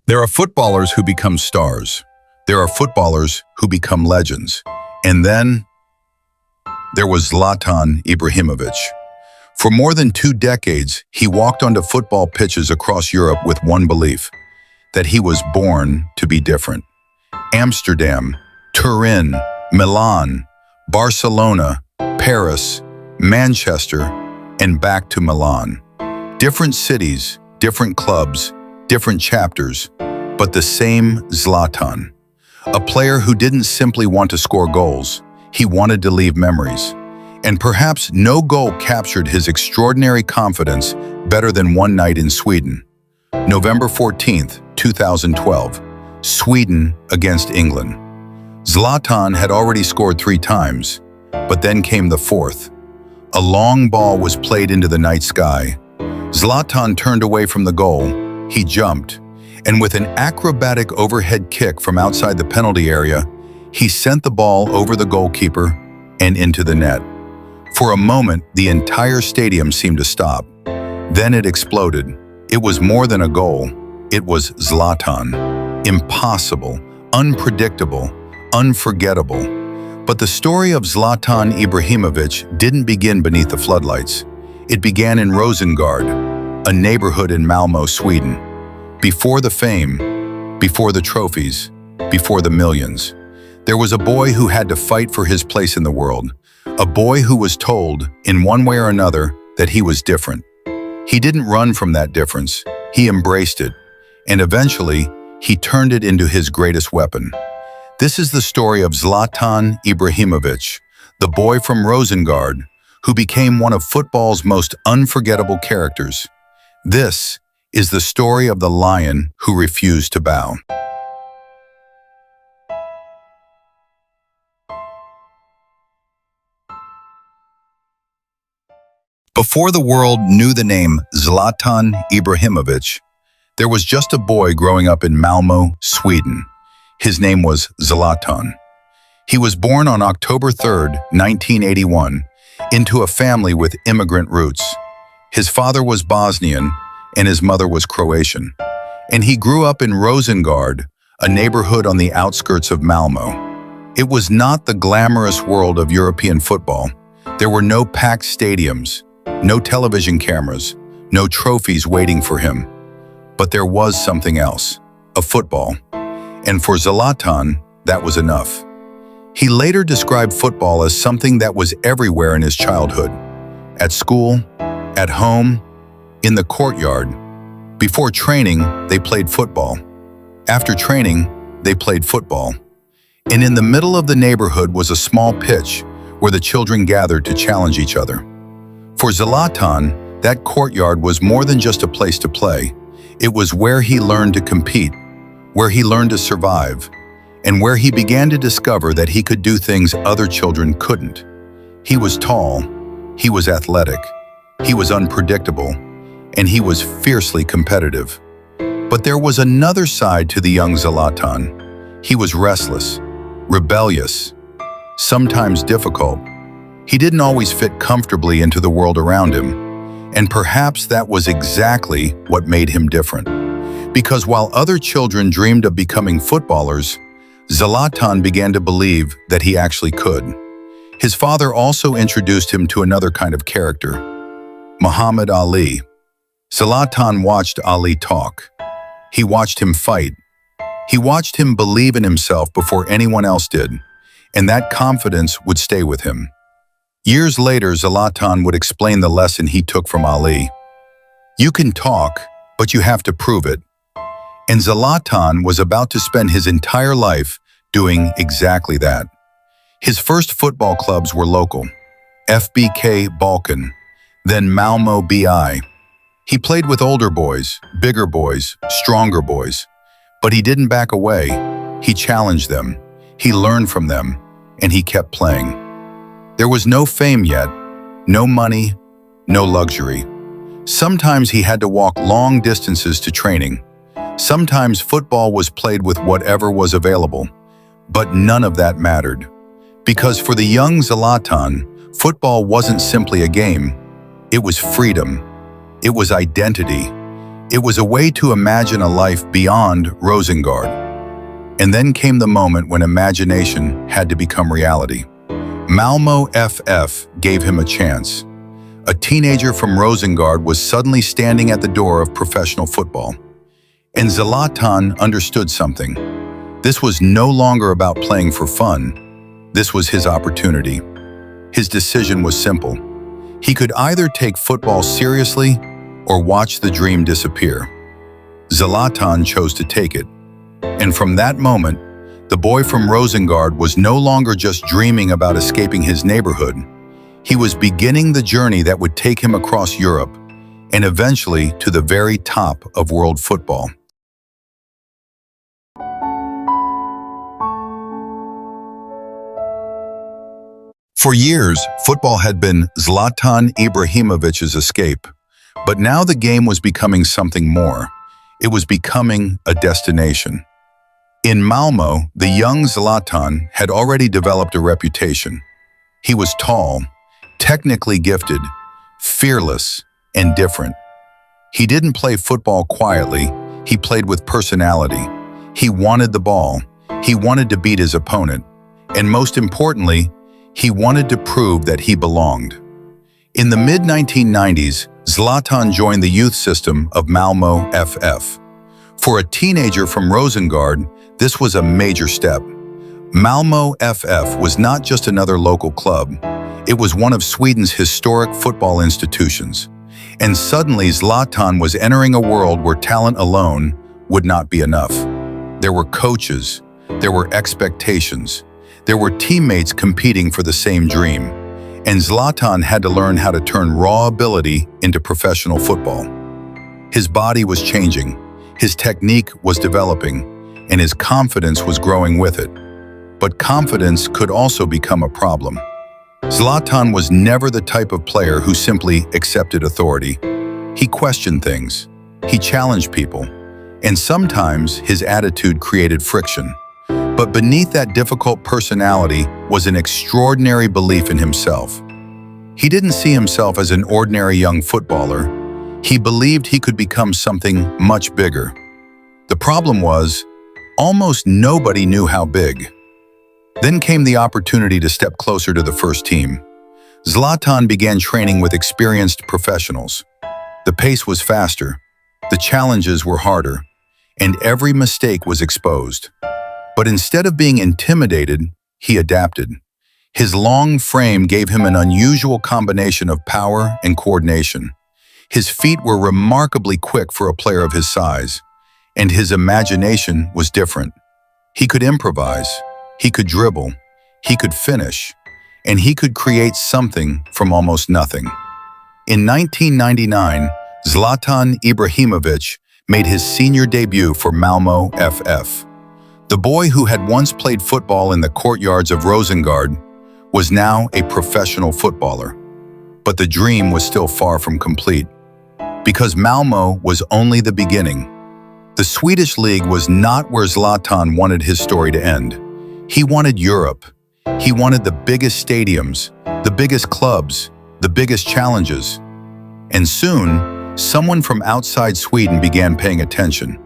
There are footballers who become stars. There are footballers who become legends. And then there was Zlatan Ibrahimović. For more than 2 decades, he walked onto football pitches across Europe with one belief, that he was born to be different. Amsterdam, Turin, Milan, Barcelona, Paris, Manchester, and back to Milan. Different cities, different clubs, different chapters, but the same Zlatan. A player who didn't simply want to score goals, he wanted to leave memories. And perhaps no goal captured his extraordinary confidence better than one night in Sweden. November 14th, 2012, Sweden against England. Zlatan had already scored 3 times, but then came the 4th. A long ball was played into the night sky. Zlatan turned away from the goal. He jumped, and with an acrobatic overhead kick from outside the penalty area, he sent the ball over the goalkeeper and into the net. For a moment, the entire stadium seemed to stop. Then it exploded. It was more than a goal. It was Zlatan. Impossible, unpredictable, unforgettable. But the story of Zlatan Ibrahimović didn't begin beneath the floodlights. It began in Rosengård, a neighborhood in Malmö, Sweden. Before the fame, before the trophies, before the millions, there was a boy who had to fight for his place in the world. A boy who was told, in one way or another, that he was different. He didn't run from that difference. He embraced it. And eventually, he turned it into his greatest weapon. This is the story of Zlatan Ibrahimović, the boy from Rosengård, who became one of football's most unforgettable characters. This is the story of the lion who refused to bow. Before the world knew the name Zlatan Ibrahimović, there was just a boy growing up in Malmö, Sweden. His name was Zlatan. He was born on October 3rd, 1981, into a family with immigrant roots. His father was Bosnian and his mother was Croatian. And he grew up in Rosengård, a neighborhood on the outskirts of Malmö. It was not the glamorous world of European football. There were no packed stadiums, no television cameras, no trophies waiting for him. But there was something else, a football. And for Zlatan, that was enough. He later described football as something that was everywhere in his childhood. At school, at home, in the courtyard. Before training, they played football. After training, they played football. And in the middle of the neighborhood was a small pitch where the children gathered to challenge each other. For Zlatan, that courtyard was more than just a place to play. It was where he learned to compete, where he learned to survive, and where he began to discover that he could do things other children couldn't. He was tall, he was athletic, he was unpredictable, and he was fiercely competitive. But there was another side to the young Zlatan. He was restless, rebellious, sometimes difficult. He didn't always fit comfortably into the world around him, and perhaps that was exactly what made him different. Because while other children dreamed of becoming footballers, Zlatan began to believe that he actually could. His father also introduced him to another kind of character, Muhammad Ali. Zlatan watched Ali talk. He watched him fight. He watched him believe in himself before anyone else did, and that confidence would stay with him. Years later, Zlatan would explain the lesson he took from Ali. You can talk, but you have to prove it. And Zlatan was about to spend his entire life doing exactly that. His first football clubs were local, FBK Balkan, then Malmö BI. He played with older boys, bigger boys, stronger boys. But he didn't back away. He challenged them, he learned from them, and he kept playing. There was no fame yet, no money, no luxury. Sometimes he had to walk long distances to training. Sometimes football was played with whatever was available. But none of that mattered. Because for the young Zlatan, football wasn't simply a game. It was freedom. It was identity. It was a way to imagine a life beyond Rosengård. And then came the moment when imagination had to become reality. Malmö FF gave him a chance. A teenager from Rosengård was suddenly standing at the door of professional football. And Zlatan understood something. This was no longer about playing for fun. This was his opportunity. His decision was simple. He could either take football seriously or watch the dream disappear. Zlatan chose to take it. And from that moment, the boy from Rosengård was no longer just dreaming about escaping his neighborhood. He was beginning the journey that would take him across Europe and eventually to the very top of world football. For years, football had been Zlatan Ibrahimovic's escape. But now the game was becoming something more. It was becoming a destination. In Malmö, the young Zlatan had already developed a reputation. He was tall, technically gifted, fearless, and different. He didn't play football quietly, he played with personality. He wanted the ball, he wanted to beat his opponent, and most importantly, he wanted to prove that he belonged. In the mid-1990s, Zlatan joined the youth system of Malmö FF. For a teenager from Rosengård, this was a major step. Malmö FF was not just another local club. It was one of Sweden's historic football institutions. And suddenly Zlatan was entering a world where talent alone would not be enough. There were coaches, there were expectations, there were teammates competing for the same dream. And Zlatan had to learn how to turn raw ability into professional football. His body was changing, his technique was developing, and his confidence was growing with it. But confidence could also become a problem. Zlatan was never the type of player who simply accepted authority. He questioned things, he challenged people, and sometimes his attitude created friction. But beneath that difficult personality was an extraordinary belief in himself. He didn't see himself as an ordinary young footballer. He believed he could become something much bigger. The problem was, almost nobody knew how big. Then came the opportunity to step closer to the first team. Zlatan began training with experienced professionals. The pace was faster, the challenges were harder, and every mistake was exposed. But instead of being intimidated, he adapted. His long frame gave him an unusual combination of power and coordination. His feet were remarkably quick for a player of his size, and his imagination was different. He could improvise, he could dribble, he could finish, and he could create something from almost nothing. In 1999, Zlatan Ibrahimović made his senior debut for Malmö FF. The boy who had once played football in the courtyards of Rosengård was now a professional footballer. But the dream was still far from complete, because Malmö was only the beginning. The Swedish league was not where Zlatan wanted his story to end. He wanted Europe. He wanted the biggest stadiums, the biggest clubs, the biggest challenges. And soon, someone from outside Sweden began paying attention.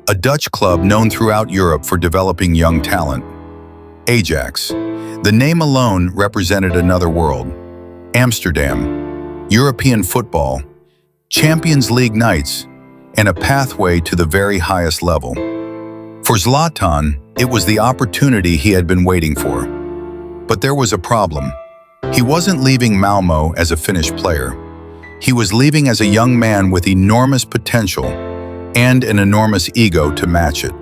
A Dutch club known throughout Europe for developing young talent. Ajax. The name alone represented another world. Amsterdam, European football, Champions League nights, and a pathway to the very highest level. For Zlatan, it was the opportunity he had been waiting for. But there was a problem. He wasn't leaving Malmö as a finished player. He was leaving as a young man with enormous potential and an enormous ego to match it.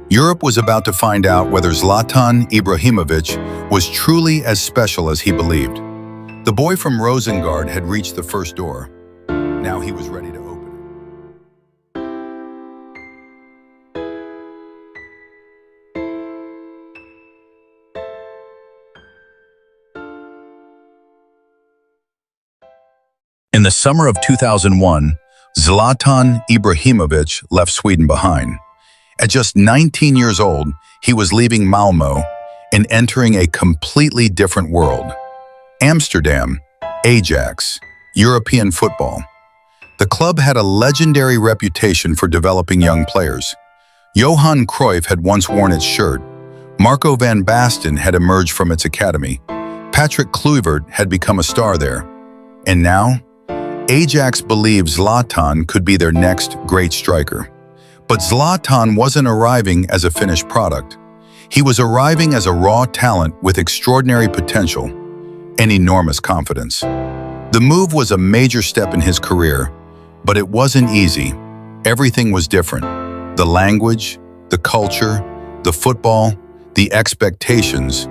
Europe was about to find out whether Zlatan Ibrahimović was truly as special as he believed. The boy from Rosengård had reached the first door. Now he was ready to open it. In the summer of 2001, Zlatan Ibrahimović left Sweden behind. At just 19 years old, he was leaving Malmö and entering a completely different world. Amsterdam, Ajax, European football. The club had a legendary reputation for developing young players. Johan Cruyff had once worn its shirt. Marco van Basten had emerged from its academy. Patrick Kluivert had become a star there. And now, Ajax believed Zlatan could be their next great striker. But Zlatan wasn't arriving as a finished product. He was arriving as a raw talent with extraordinary potential and enormous confidence. The move was a major step in his career, but it wasn't easy. Everything was different. The language, the culture, the football, the expectations,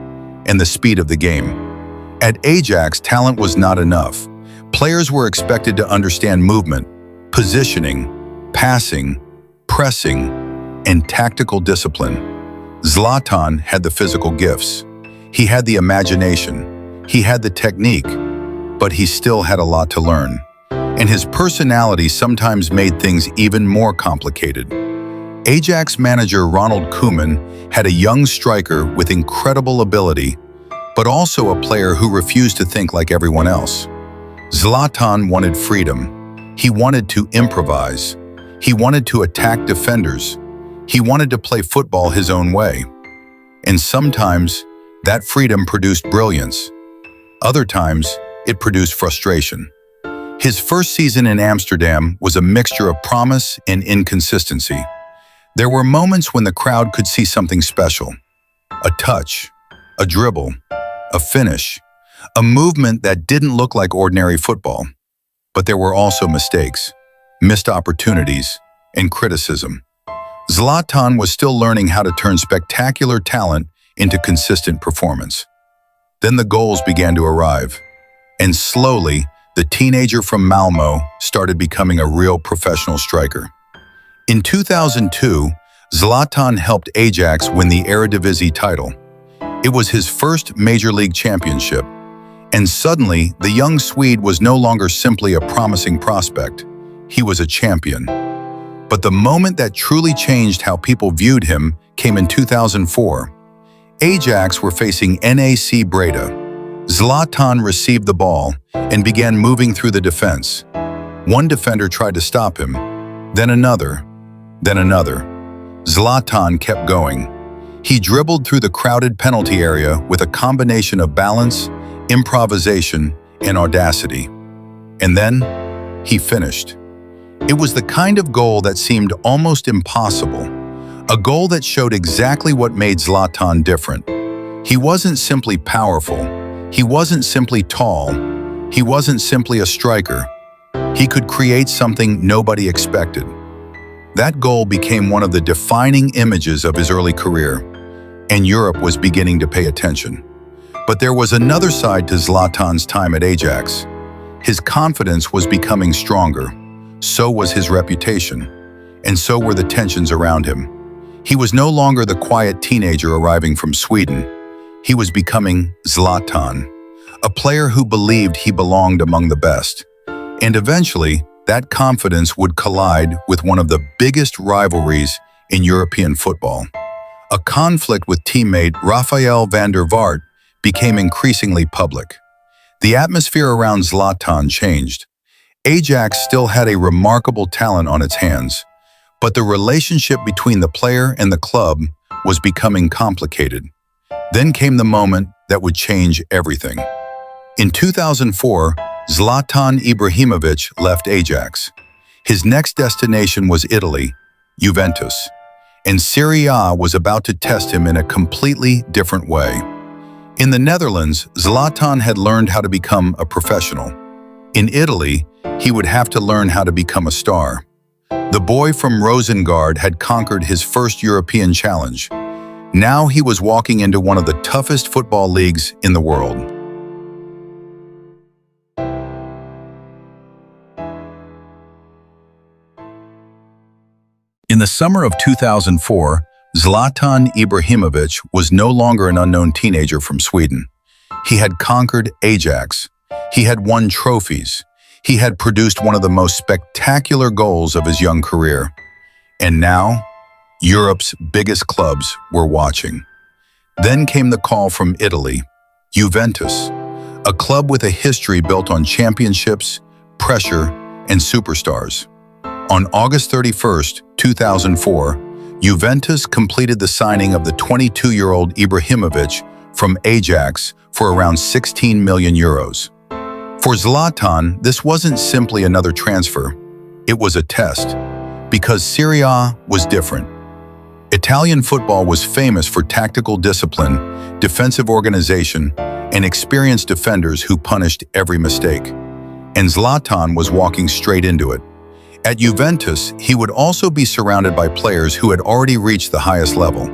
and the speed of the game. At Ajax, talent was not enough. Players were expected to understand movement, positioning, passing, pressing, and tactical discipline. Zlatan had the physical gifts. He had the imagination. He had the technique, but he still had a lot to learn. And his personality sometimes made things even more complicated. Ajax manager Ronald Koeman had a young striker with incredible ability, but also a player who refused to think like everyone else. Zlatan wanted freedom. He wanted to improvise. He wanted to attack defenders. He wanted to play football his own way. And sometimes, that freedom produced brilliance. Other times, it produced frustration. His first season in Amsterdam was a mixture of promise and inconsistency. There were moments when the crowd could see something special. A touch, a dribble, a finish, a movement that didn't look like ordinary football. But there were also mistakes, missed opportunities, and criticism. Zlatan was still learning how to turn spectacular talent into consistent performance. Then the goals began to arrive, and slowly, the teenager from Malmö started becoming a real professional striker. In 2002, Zlatan helped Ajax win the Eredivisie title. It was his first major league championship, and suddenly, the young Swede was no longer simply a promising prospect. He was a champion. But the moment that truly changed how people viewed him came in 2004. Ajax were facing NAC Breda. Zlatan received the ball and began moving through the defense. One defender tried to stop him, then another, then another. Zlatan kept going. He dribbled through the crowded penalty area with a combination of balance, improvisation, and audacity. And then, he finished. It was the kind of goal that seemed almost impossible, a goal that showed exactly what made Zlatan different. He wasn't simply powerful. He wasn't simply tall. He wasn't simply a striker. He could create something nobody expected. That goal became one of the defining images of his early career, and Europe was beginning to pay attention. But there was another side to Zlatan's time at Ajax. His confidence was becoming stronger. So was his reputation, and so were the tensions around him. He was no longer the quiet teenager arriving from Sweden. He was becoming Zlatan, a player who believed he belonged among the best. And eventually, that confidence would collide with one of the biggest rivalries in European football. A conflict with teammate Rafael van der Vaart became increasingly public. The atmosphere around Zlatan changed. Ajax still had a remarkable talent on its hands, but the relationship between the player and the club was becoming complicated. Then came the moment that would change everything. In 2004, Zlatan Ibrahimović left Ajax. His next destination was Italy, Juventus, and Serie A was about to test him in a completely different way. In the Netherlands, Zlatan had learned how to become a professional. In Italy, he would have to learn how to become a star. The boy from Rosengård had conquered his first European challenge. Now he was walking into one of the toughest football leagues in the world. In the summer of 2004, Zlatan Ibrahimović was no longer an unknown teenager from Sweden. He had conquered Ajax. He had won trophies. He had produced one of the most spectacular goals of his young career. And now, Europe's biggest clubs were watching. Then came the call from Italy, Juventus, a club with a history built on championships, pressure, and superstars. On August 31st, 2004, Juventus completed the signing of the 22-year-old Ibrahimović from Ajax for around 16 million euros. For Zlatan, this wasn't simply another transfer. It was a test, because Serie A was different. Italian football was famous for tactical discipline, defensive organization, and experienced defenders who punished every mistake. And Zlatan was walking straight into it. At Juventus, he would also be surrounded by players who had already reached the highest level.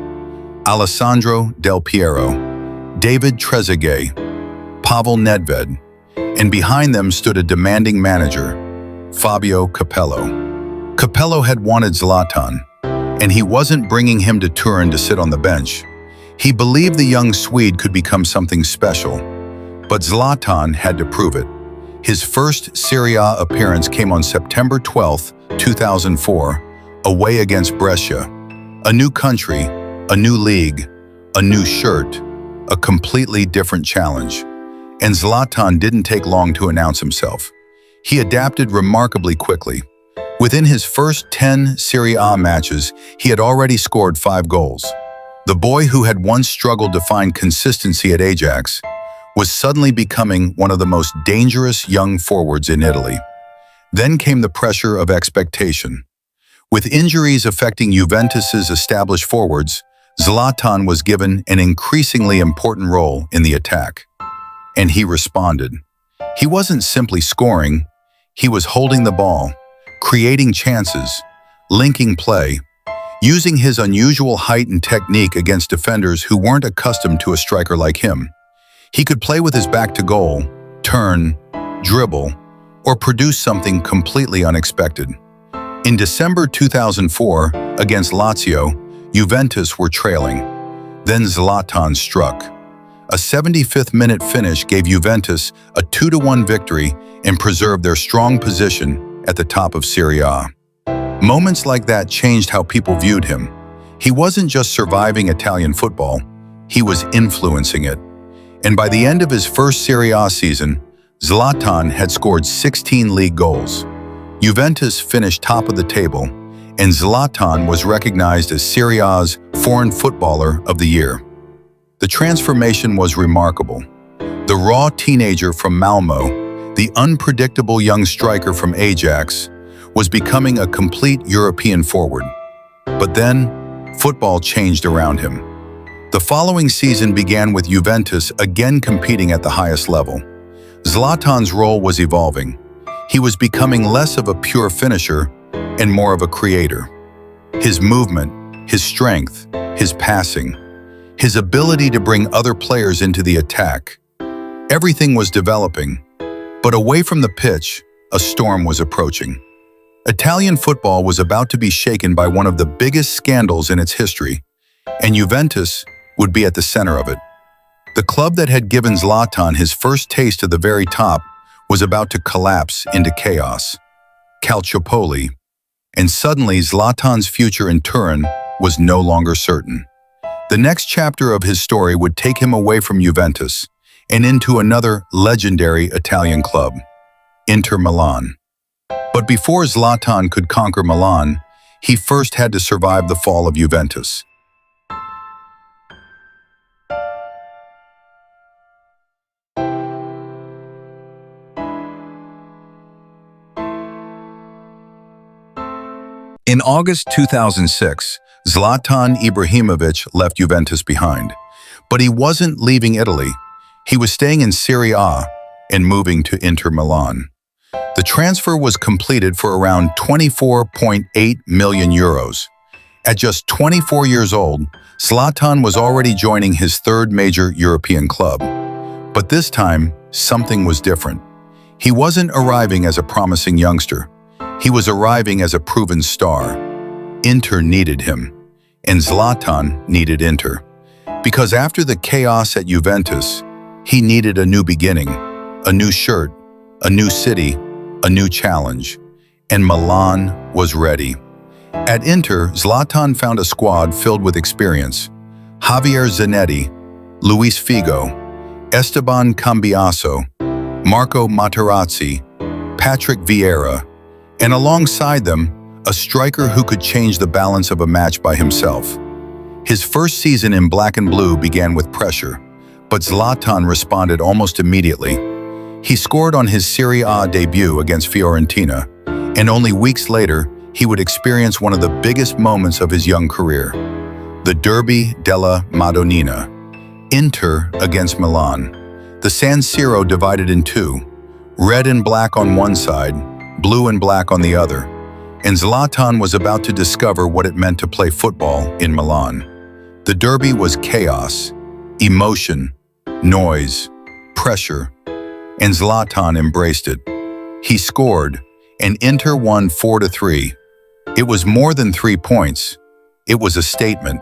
Alessandro Del Piero, David Trezeguet, Pavel Nedved, and behind them stood a demanding manager, Fabio Capello. Capello had wanted Zlatan, and he wasn't bringing him to Turin to sit on the bench. He believed the young Swede could become something special, but Zlatan had to prove it. His first Serie A appearance came on September 12, 2004, away against Brescia. A new country, a new league, a new shirt, a completely different challenge. And Zlatan didn't take long to announce himself. He adapted remarkably quickly. Within his first 10 Serie A matches, he had already scored 5 goals. The boy who had once struggled to find consistency at Ajax was suddenly becoming one of the most dangerous young forwards in Italy. Then came the pressure of expectation. With injuries affecting Juventus's established forwards, Zlatan was given an increasingly important role in the attack. And he responded. He wasn't simply scoring, he was holding the ball, creating chances, linking play, using his unusual height and technique against defenders who weren't accustomed to a striker like him. He could play with his back to goal, turn, dribble, or produce something completely unexpected. In December 2004, against Lazio, Juventus were trailing. Then Zlatan struck. A 75th minute finish gave Juventus a 2-1 victory and preserved their strong position at the top of Serie A. Moments like that changed how people viewed him. He wasn't just surviving Italian football, he was influencing it. And by the end of his first Serie A season, Zlatan had scored 16 league goals. Juventus finished top of the table, and Zlatan was recognized as Serie A's Foreign Footballer of the Year. The transformation was remarkable. The raw teenager from Malmö, the unpredictable young striker from Ajax, was becoming a complete European forward. But then, football changed around him. The following season began with Juventus again competing at the highest level. Zlatan's role was evolving. He was becoming less of a pure finisher and more of a creator. His movement, his strength, his passing, his ability to bring other players into the attack. Everything was developing, but away from the pitch, a storm was approaching. Italian football was about to be shaken by one of the biggest scandals in its history, and Juventus would be at the center of it. The club that had given Zlatan his first taste of the very top was about to collapse into chaos. Calciopoli. And suddenly Zlatan's future in Turin was no longer certain. The next chapter of his story would take him away from Juventus and into another legendary Italian club, Inter Milan. But before Zlatan could conquer Milan, he first had to survive the fall of Juventus. In August 2006, Zlatan Ibrahimović left Juventus behind. But he wasn't leaving Italy. He was staying in Serie A and moving to Inter Milan. The transfer was completed for around 24.8 million euros. At just 24 years old, Zlatan was already joining his third major European club. But this time, something was different. He wasn't arriving as a promising youngster. He was arriving as a proven star. Inter needed him, and Zlatan needed Inter. Because after the chaos at Juventus, he needed a new beginning, a new shirt, a new city, a new challenge. And Milan was ready. At Inter, Zlatan found a squad filled with experience. Javier Zanetti, Luis Figo, Esteban Cambiaso, Marco Materazzi, Patrick Vieira, And alongside them, a striker who could change the balance of a match by himself. His first season in black and blue began with pressure, but Zlatan responded almost immediately. He scored on his Serie A debut against Fiorentina, and only weeks later, he would experience one of the biggest moments of his young career, the Derby della Madonnina, Inter against Milan. The San Siro divided in two, red and black on one side, blue and black on the other, and Zlatan was about to discover what it meant to play football in Milan. The derby was chaos, emotion, noise, pressure, and Zlatan embraced it. He scored, and Inter won 4-3. It was more than 3 points. It was a statement.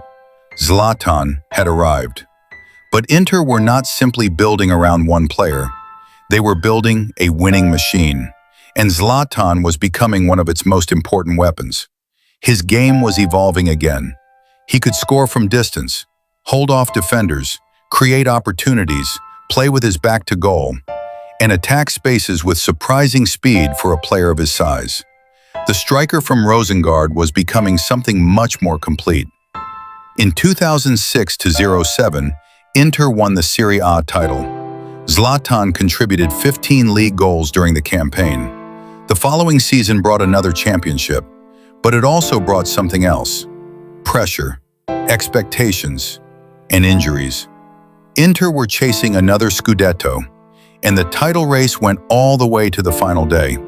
Zlatan had arrived. But Inter were not simply building around one player. They were building a winning machine, and Zlatan was becoming one of its most important weapons. His game was evolving again. He could score from distance, hold off defenders, create opportunities, play with his back to goal, and attack spaces with surprising speed for a player of his size. The striker from Rosengård was becoming something much more complete. In 2006-07, Inter won the Serie A title. Zlatan contributed 15 league goals during the campaign. The following season brought another championship, but it also brought something else: pressure, expectations, and injuries. Inter were chasing another Scudetto, and the title race went all the way to the final day.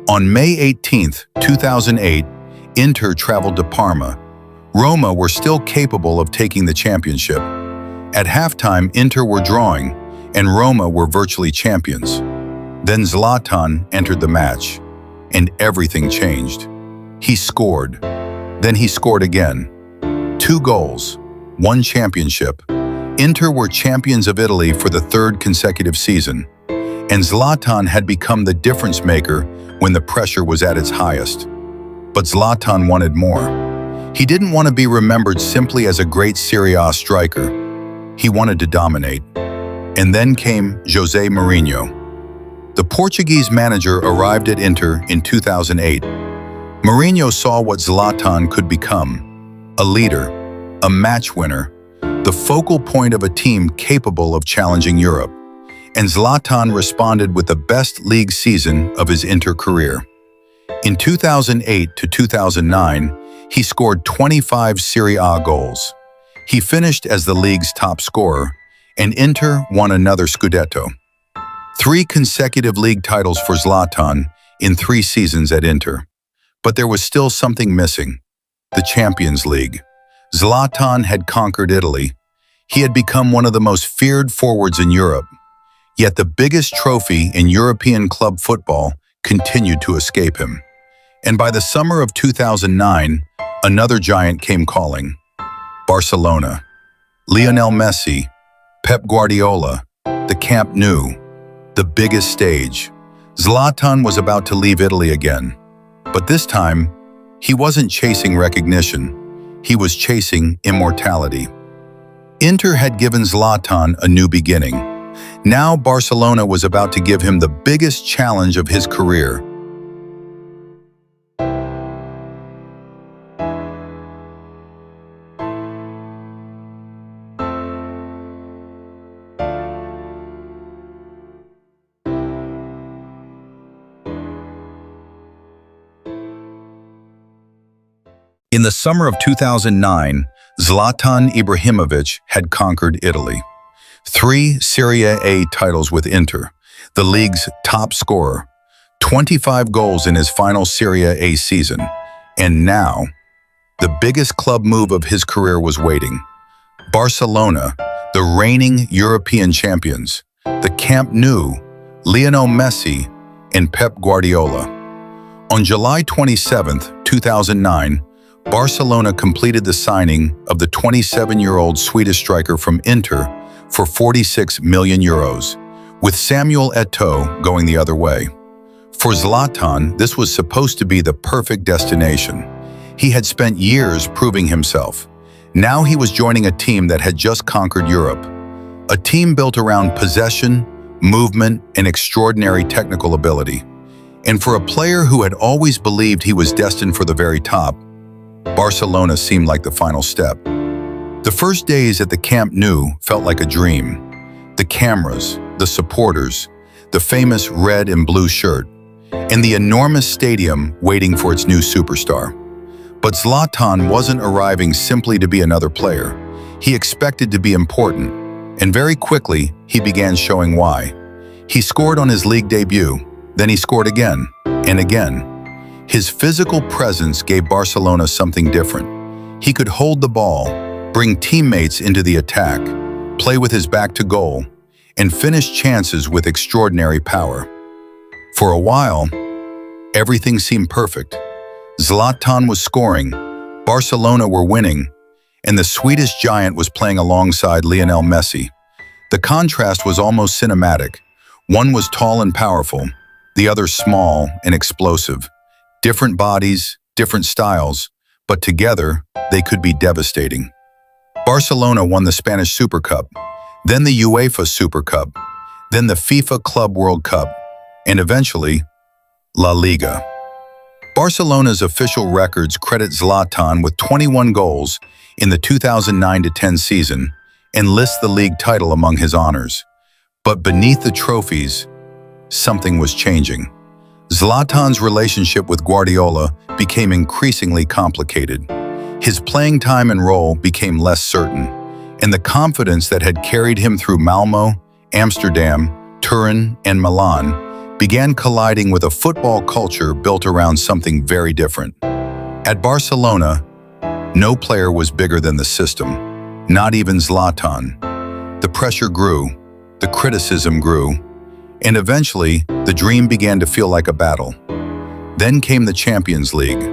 On May 18, 2008, Inter traveled to Parma. Roma were still capable of taking the championship. At halftime, Inter were drawing, and Roma were virtually champions. Then Zlatan entered the match, and everything changed. He scored. Then he scored again. 2 goals, 1 championship. Inter were champions of Italy for the 3rd consecutive season, and Zlatan had become the difference maker when the pressure was at its highest. But Zlatan wanted more. He didn't want to be remembered simply as a great Serie A striker. He wanted to dominate. And then came José Mourinho. The Portuguese manager arrived at Inter in 2008. Mourinho saw what Zlatan could become: a leader, a match winner, the focal point of a team capable of challenging Europe. And Zlatan responded with the best league season of his Inter career. In 2008-2009, he scored 25 Serie A goals. He finished as the league's top scorer, and Inter won another Scudetto. 3 consecutive league titles for Zlatan in 3 seasons at Inter. But there was still something missing: the Champions League. Zlatan had conquered Italy. He had become one of the most feared forwards in Europe. Yet the biggest trophy in European club football continued to escape him. And by the summer of 2009, another giant came calling: Barcelona. Lionel Messi, Pep Guardiola, the Camp Nou, the biggest stage. Zlatan was about to leave Italy again. But this time, he wasn't chasing recognition. He was chasing immortality. Inter had given Zlatan a new beginning. Now Barcelona was about to give him the biggest challenge of his career. In the summer of 2009, Zlatan Ibrahimović had conquered Italy. 3 Serie A titles with Inter, the league's top scorer, 25 goals in his final Serie A season, and now, the biggest club move of his career was waiting. Barcelona, the reigning European champions, the Camp Nou, Lionel Messi, and Pep Guardiola. On July 27, 2009, Barcelona completed the signing of the 27-year-old Swedish striker from Inter for €46 million, with Samuel Eto'o going the other way. For Zlatan, this was supposed to be the perfect destination. He had spent years proving himself. Now he was joining a team that had just conquered Europe, a team built around possession, movement, and extraordinary technical ability. And for a player who had always believed he was destined for the very top, Barcelona seemed like the final step. The first days at the Camp Nou felt like a dream. The cameras, the supporters, the famous red and blue shirt, and the enormous stadium waiting for its new superstar. But Zlatan wasn't arriving simply to be another player. He expected to be important, and very quickly he began showing why. He scored on his league debut, then he scored again and again. His physical presence gave Barcelona something different. He could hold the ball, bring teammates into the attack, play with his back to goal, and finish chances with extraordinary power. For a while, everything seemed perfect. Zlatan was scoring, Barcelona were winning, and the Swedish giant was playing alongside Lionel Messi. The contrast was almost cinematic. One was tall and powerful, the other small and explosive. Different bodies, different styles, but together they could be devastating. Barcelona won the Spanish Super Cup, then the UEFA Super Cup, then the FIFA Club World Cup, and eventually, La Liga. Barcelona's official records credit Zlatan with 21 goals in the 2009-10 season and list the league title among his honors. But beneath the trophies, something was changing. Zlatan's relationship with Guardiola became increasingly complicated. His playing time and role became less certain, and the confidence that had carried him through Malmö, Amsterdam, Turin, and Milan began colliding with a football culture built around something very different. At Barcelona, no player was bigger than the system, not even Zlatan. The pressure grew, the criticism grew, and eventually the dream began to feel like a battle. Then came the Champions League.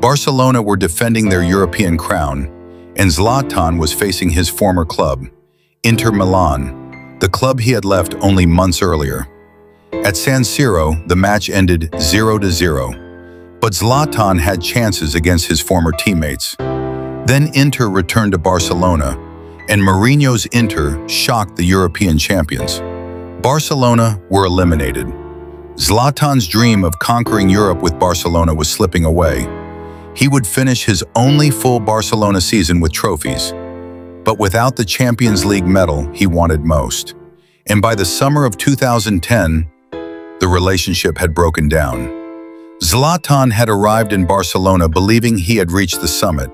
Barcelona were defending their European crown, and Zlatan was facing his former club, Inter Milan, the club he had left only months earlier. At San Siro, the match ended 0-0, but Zlatan had chances against his former teammates. Then Inter returned to Barcelona, and Mourinho's Inter shocked the European champions. Barcelona were eliminated. Zlatan's dream of conquering Europe with Barcelona was slipping away. He would finish his only full Barcelona season with trophies, but without the Champions League medal he wanted most. And by the summer of 2010, the relationship had broken down. Zlatan had arrived in Barcelona believing he had reached the summit.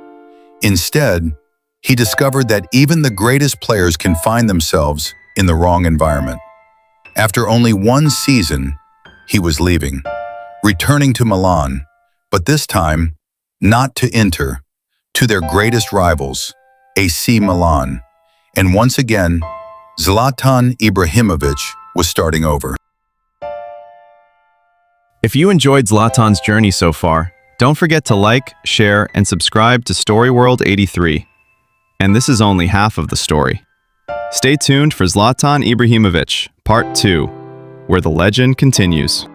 Instead, he discovered that even the greatest players can find themselves in the wrong environment. After only one season, he was leaving, returning to Milan, but this time, not to Inter, to their greatest rivals, AC Milan. And once again, Zlatan Ibrahimović was starting over. If you enjoyed Zlatan's journey so far, don't forget to like, share, and subscribe to Story World 83. And this is only half of the story. Stay tuned for Zlatan Ibrahimović, Part 2, where the legend continues.